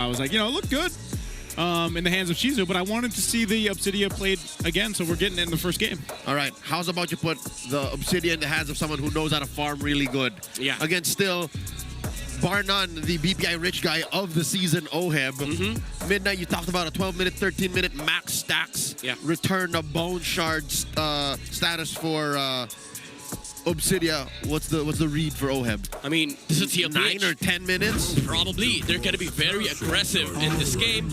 I was like, you know, it looked good in the hands of Shizu, but I wanted to see the Obsidia played again, so we're getting it in the first game. All right, how's about you put the Obsidia in the hands of someone who knows how to farm really good? Yeah. Against still, bar none, the BPI rich guy of the season, Oheb. Midnight, you talked about a 12-minute, 13-minute max stacks. Yeah. Return of bone shards status for Obsidia. What's the read for Oheb? I mean, this is TLPH. 9 or 10 minutes? Probably. They're going to be very aggressive in this game.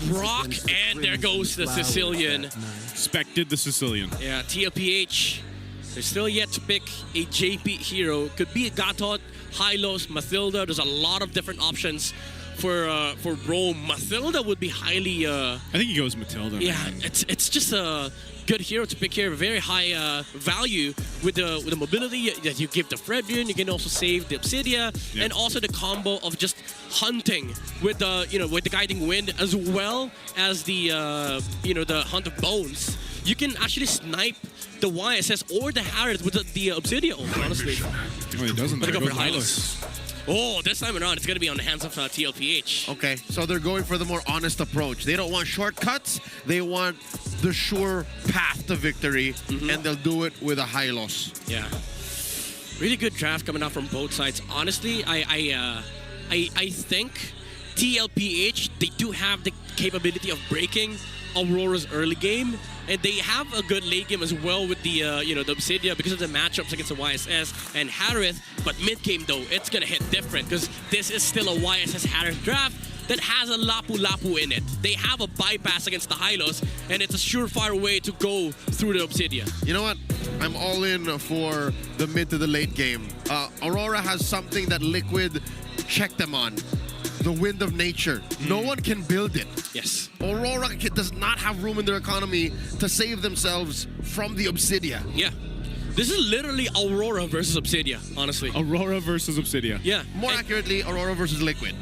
Brock, and there goes the Sicilian. Expected the Sicilian. Yeah, TLPH. They're still yet to pick a JP hero. Could be a Gatot, Hylos, Mathilda. There's a lot of different options for Rome. Mathilda would be highly... I think he goes Matilda. Yeah, man. it's just a good hero to pick here. Very high value with the mobility that you give the Fredrian. You can also save the Obsidia, and also the combo of just hunting with the with the Guiding Wind, as well as the the Hunt of Bones. You can actually snipe the YSS or the Harris with the Obsidia ult, honestly. Oh, he doesn't. But There go for goes Hylos. Oh, this time around, it's going to be on the hands of TLPH. Okay, so they're going for the more honest approach. They don't want shortcuts. They want the sure path to victory, and they'll do it with a high loss. Yeah. Really good draft coming out from both sides. Honestly, I think TLPH, they do have the capability of breaking Aurora's early game, and they have a good late game as well with the the Obsidia because of the matchups against the YSS and Harith. But mid game though, it's gonna hit different because this is still a YSS Harith draft that has a Lapu Lapu in it. They have a bypass against the Hylos, and it's a surefire way to go through the Obsidia. You know what? I'm all in for the mid to the late game. Aurora has something that Liquid checked them on. The wind of nature. No one can build it. Yes. Aurora does not have room in their economy to save themselves from the Obsidia. Yeah. This is literally Aurora versus Obsidia, honestly. Aurora versus Obsidia. Yeah. More accurately, Aurora versus Liquid.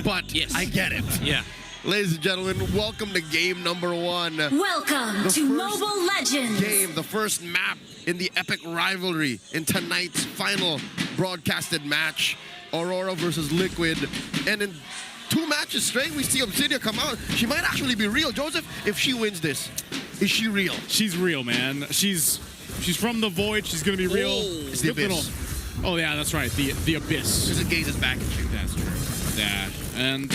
But Yes. I get it. Yeah. Ladies and gentlemen, welcome to game number 1. Welcome The to first Mobile Legends. Game, the first map in the epic rivalry in tonight's final broadcasted match. Aurora versus Liquid. And in 2 matches straight, we see Obsidia come out. She might actually be real. Joseph, if she wins this, is she real? She's real, man. She's from the void. She's gonna be real. Oh. It's the Good Abyss. Oh yeah, that's right. The abyss. This is Gaze's back at you. That's true. That. And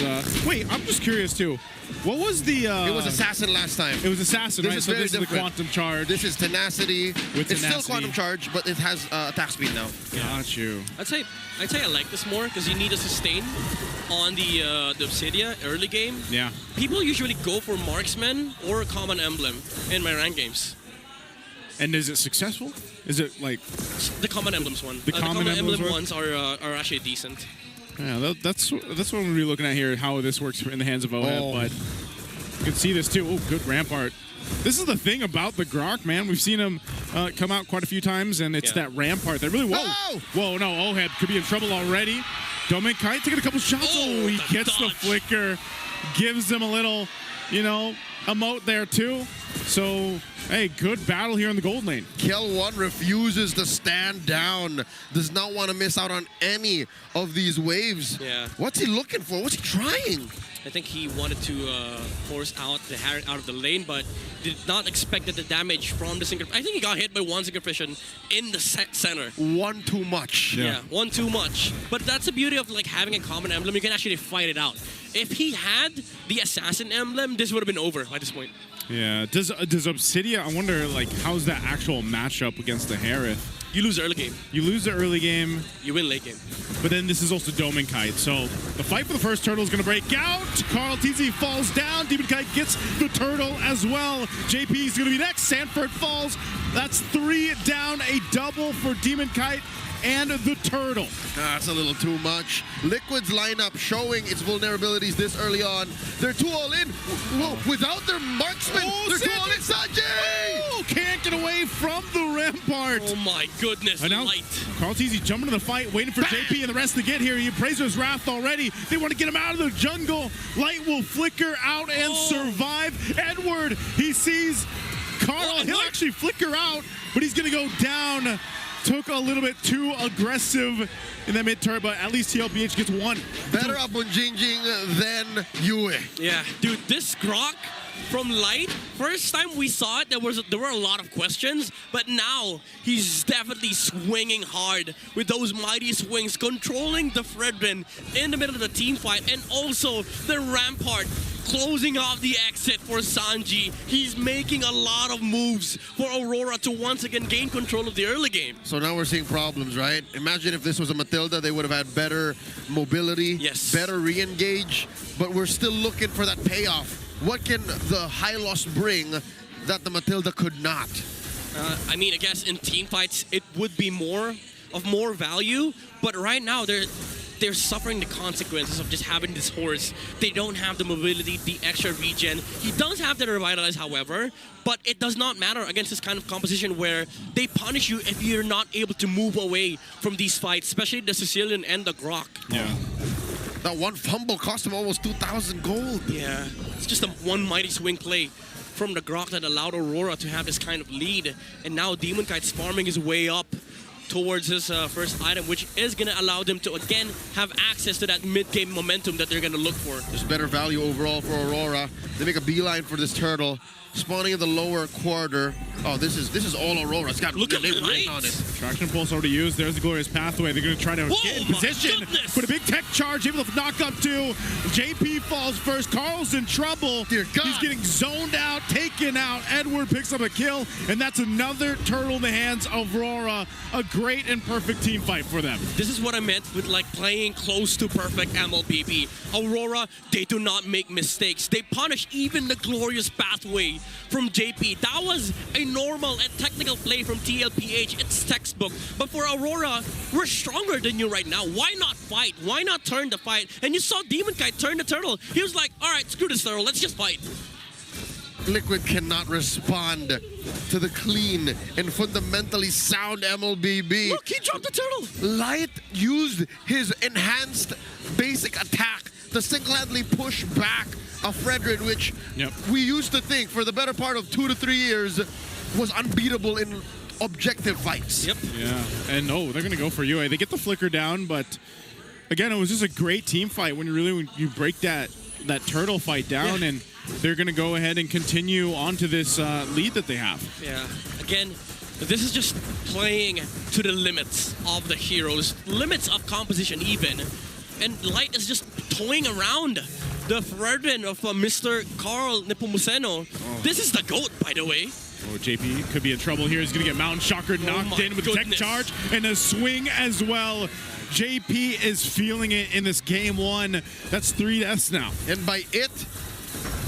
wait, I'm just curious too. What was the? It was Assassin last time. It was Assassin, This right? is So very this is the different. quantum charge. This is Tenacity. With It's still Tenacity. Quantum Charge, but it has attack speed now. Got you. I'd say I like this more because you need a sustain on the Obsidia early game. Yeah. People usually go for Marksman or a Common Emblem in my rank games. And is it successful? Is it like? The Common Emblems one. The Common Emblems work? ones are actually decent. Yeah, that's what we're really looking at here. How this works in the hands of Oheb, Oh. but you can see this too. Oh, good Rampart. This is the thing about the Grok, man. We've seen him come out quite a few times, and it's Yeah. that Rampart that really. Whoa, Oh! whoa, no, Oheb could be in trouble already. Domin Kite taking a couple shots. Oh, Oh, he the gets the dodge. flicker, gives them a little, emote there too. So, hey, good battle here in the gold lane. Kel1 refuses to stand down. Does not want to miss out on any of these waves. Yeah. What's he looking for? What's he trying? I think he wanted to force out the Harriet out of the lane, but did not expect that the damage from the Synchro. I think he got hit by one Synchrovision in the center. One too much. Yeah. Yeah, one too much. But that's the beauty of like having a common emblem. You can actually fight it out. If he had the assassin emblem, this would have been over by this point. Yeah. Does Obsidia? I wonder, like, how's that actual matchup against the Harith? You lose early game, You lose the early game. you win late game. But then this is also Domin Kite. So the fight for the first turtle is going to break out. Carl TZ falls down. Demon Kite gets the turtle as well. JP is going to be next. Sanford falls. That's 3 down. A double for Demon Kite and the turtle. That's a little too much. Liquid's lineup showing its vulnerabilities this early on. They're too all in. Whoa, without their marksman, Oh, they're too all in. Sanford. Sanjay! Oh, can't get away from the Rampart. Oh my goodness, And now light. Carl TZ jumping to the fight, waiting for JP and the rest to get here. He praises Wrath already. They want to get him out of the jungle. Light will flicker out and survive. Edward, he sees Carl. Oh, and He'll what? actually flicker out, but he's going to go down took a little bit too aggressive in that mid-turn, but at least TLPH gets one. Better up on Jingjing than Yue. Yeah, dude, this Grok from Light, first time we saw it, there were a lot of questions, but now he's definitely swinging hard with those mighty swings, controlling the Fredrin in the middle of the team fight, and also the Rampart closing off the exit for Sanji. He's making a lot of moves for Aurora to once again gain control of the early game. So now we're seeing problems, right? Imagine if this was a Matilda, they would have had better mobility, Yes. better re-engage, but we're still looking for that payoff. What can the high loss bring that the Matilda could not? I mean, I guess in team fights, it would be more value, but right now they're suffering the consequences of just having this horse. They don't have the mobility, the extra regen. He does have the revitalize, however, but it does not matter against this kind of composition where they punish you if you're not able to move away from these fights, especially the Sicilian and the Grok. Yeah. That one fumble cost him almost 2,000 gold. Yeah, it's just one mighty swing play from the Grok that allowed Aurora to have this kind of lead. And now Demon Kite's farming his way up towards his first item, which is going to allow them to, again, have access to that mid-game momentum that they're going to look for. There's better value overall for Aurora. They make a beeline for this turtle. Spawning in the lower quarter. Oh, this is all Aurora. It's got Look at name the written lights. on it. Traction pulse already used. There's the glorious pathway. They're going to try to Whoa, get in my position. goodness. Put a big tech charge, able to knock up two. JP falls first. Carl's in trouble. Dear God. He's getting zoned out, taken out. Edward picks up a kill, and that's another turtle in the hands of Aurora. A great and perfect team fight for them. This is what I meant with like playing close to perfect MLBB. Aurora, they do not make mistakes. They punish even the glorious pathway from JP. That was a normal and technical play from TLPH. It's textbook. But for Aurora, we're stronger than you right now. Why not fight? Why not turn the fight? And you saw Demon Kite turn the turtle. He was like, all right, screw this turtle. Let's just fight. Liquid cannot respond to the clean and fundamentally sound MLBB. Look, he dropped the turtle. Light used his enhanced basic attack to single-handedly push back a Fredrin, which we used to think for the better part of 2 to 3 years was unbeatable in objective fights. Yep. Yeah, and they're going to go for UA. They get the flicker down, but again, it was just a great team fight when you break that turtle fight down, and they're going to go ahead and continue on to this lead that they have. Yeah. Again, this is just playing to the limits of the heroes, limits of composition even. And Light is just toying around the Fredrin of Mr. Carl Nepomuceno. This is the GOAT, by the way. Oh, JP could be in trouble here. He's going to get Mountain Shocker knocked in with the tech charge and a swing as well. JP is feeling it in this game one. That's 3 deaths now. And by it,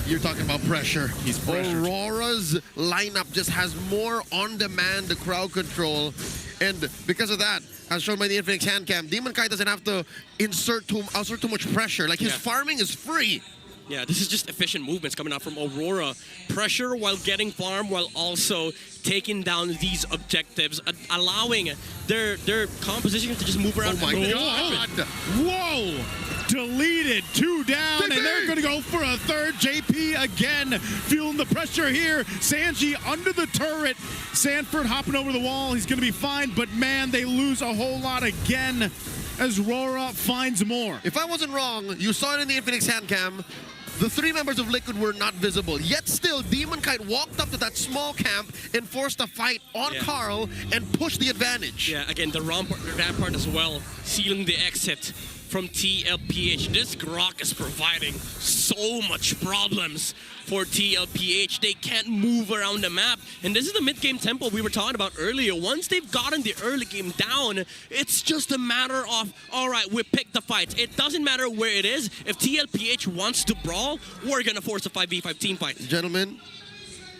you're talking about pressure. He's pressured. Aurora's lineup just has more on-demand crowd control. And because of that, as shown by the Infinix hand cam, Demon Kite doesn't have to insert too much pressure. Like, his farming is free. Yeah, this is just efficient movements coming out from Aurora. Pressure while getting farm, while also taking down these objectives, allowing their composition to just move around. Oh my God! Whoa! Deleted, 2 down, and they're going to go for a third. JP again, feeling the pressure here. Sanji under the turret. Sanford hopping over the wall. He's going to be fine, but man, they lose a whole lot again as Aurora finds more. If I wasn't wrong, you saw it in the Infinix hand cam. The 3 members of Liquid were not visible. Yet still, Demon Kite walked up to that small camp and forced a fight on Carl and pushed the advantage. Yeah, again, the Rampart as well, sealing the exit from TLPH. This Grok is providing so much problems for TLPH. They can't move around the map. And this is the mid-game tempo we were talking about earlier. Once they've gotten the early game down, it's just a matter of, all right, we pick the fights. It doesn't matter where it is. If TLPH wants to brawl, we're going to force a 5v5 team fight. Gentlemen,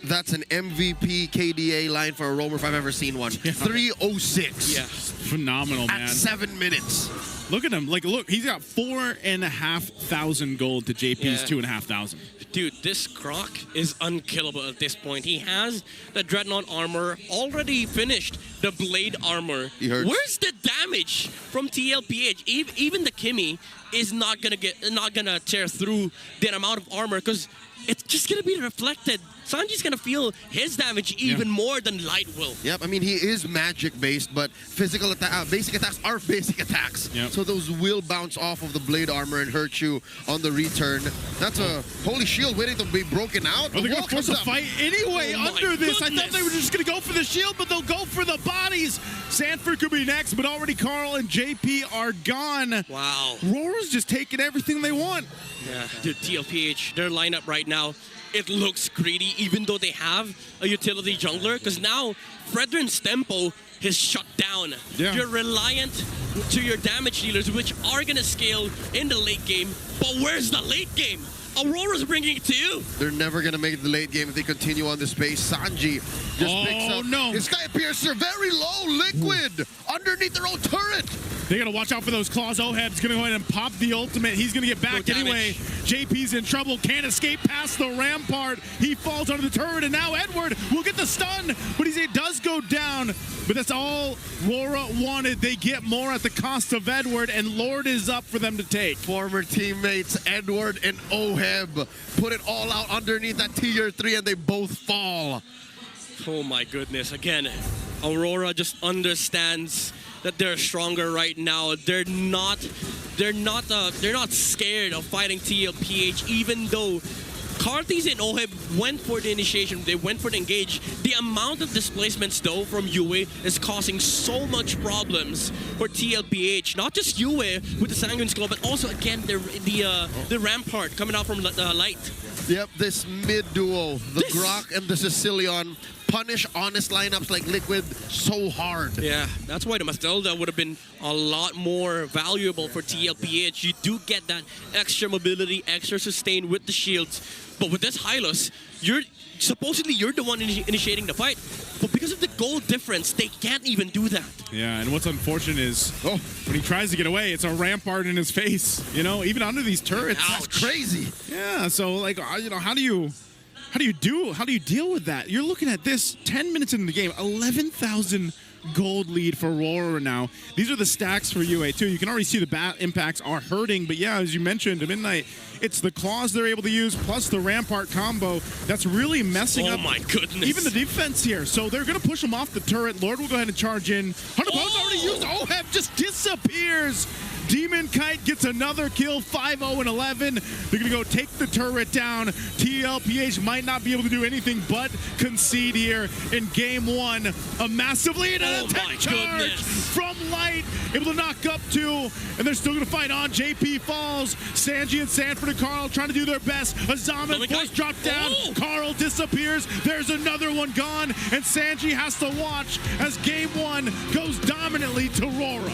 that's an MVP KDA line for a roamer if I've ever seen one. 306. Yeah. Phenomenal, man. At 7 minutes. Look at him. Like, look, he's got 4,500 gold to JP's Yeah. 2,500. Dude, this Croc is unkillable at this point. He has the Dreadnought armor already finished. The Blade armor. He hurts. Where's the damage from TLPH? Even the Kimmy is not gonna tear through that amount of armor because it's just gonna be reflected. Sanji's gonna feel his damage even more than Light will. Yep, I mean, he is magic-based, but physical basic attacks are basic attacks. Yep. So those will bounce off of the blade armor and hurt you on the return. That's a holy shield waiting to be broken out. Oh, they're going to force a fight anyway Oh my under this. I thought goodness. they were just going to go for the shield, but they'll go for the bodies. Sanford could be next, but already Carl and JP are gone. Wow. Aurora's just taking everything they want. Yeah, dude, TLPH, their lineup right now, it looks greedy, even though they have a utility jungler, because now Fredrin's tempo is shut down. Yeah. You're reliant to your damage dealers, which are going to scale in the late game, but where's the late game? Aurora's bringing it to you. They're never going to make it the late game if they continue on this pace. Sanji just picks up his Sky Piercer very low, Liquid, underneath their own turret. They gotta watch out for those claws. Oheb's gonna go ahead and pop the ultimate. He's gonna get back No anyway. JP's in trouble. Can't escape past the rampart. He falls under the turret, and now Edward will get the stun, but it does go down. But that's all Aurora wanted. They get more at the cost of Edward, and Lord is up for them to take. Former teammates Edward and Oheb put it all out underneath that tier 3, and they both fall. Oh my goodness. Again, Aurora just understands that they're stronger right now. They're not scared of fighting TLPH, even though Karthis and Oheb went for the initiation, they went for the engage. The amount of displacements though from Yue is causing so much problems for TLPH. Not just Yue with the Sanguine Skull, but also again the Rampart coming out from Light. Yep, this mid duo, the Grok and the Sicilian, punish honest lineups like Liquid so hard. Yeah, that's why the Mastelda would have been a lot more valuable for TLPH. You do get that extra mobility, extra sustain with the shields. But with this Hylos, supposedly you're the one initiating the fight. But because of the gold difference, they can't even do that. Yeah, and what's unfortunate is when he tries to get away, it's a rampart in his face. You know, even under these turrets. Ouch. That's crazy. Yeah, so like, you know, how do you deal with that? You're looking at this 10 minutes into the game, 11,000 gold lead for Aurora now. These are the stacks for UA too. You can already see the bat impacts are hurting, but yeah, as you mentioned, at Midnight, it's the claws they're able to use plus the rampart combo that's really messing up. Oh my goodness. Even the defense here. So they're going to push them off the turret. Lord will go ahead and charge in. 100 Poe's already used. Oheb just disappears. Demon Kite gets another kill, 5-0 and 11. They're going to go take the turret down. TLPH might not be able to do anything but concede here in game 1. A massive lead and a tech charge from Light. Able to knock up 2, and they're still going to fight on. JP falls. Sanji and Sanford and Carl trying to do their best. Azama force drop down. Carl disappears. There's another one gone, and Sanji has to watch as game 1 goes dominantly to Aurora.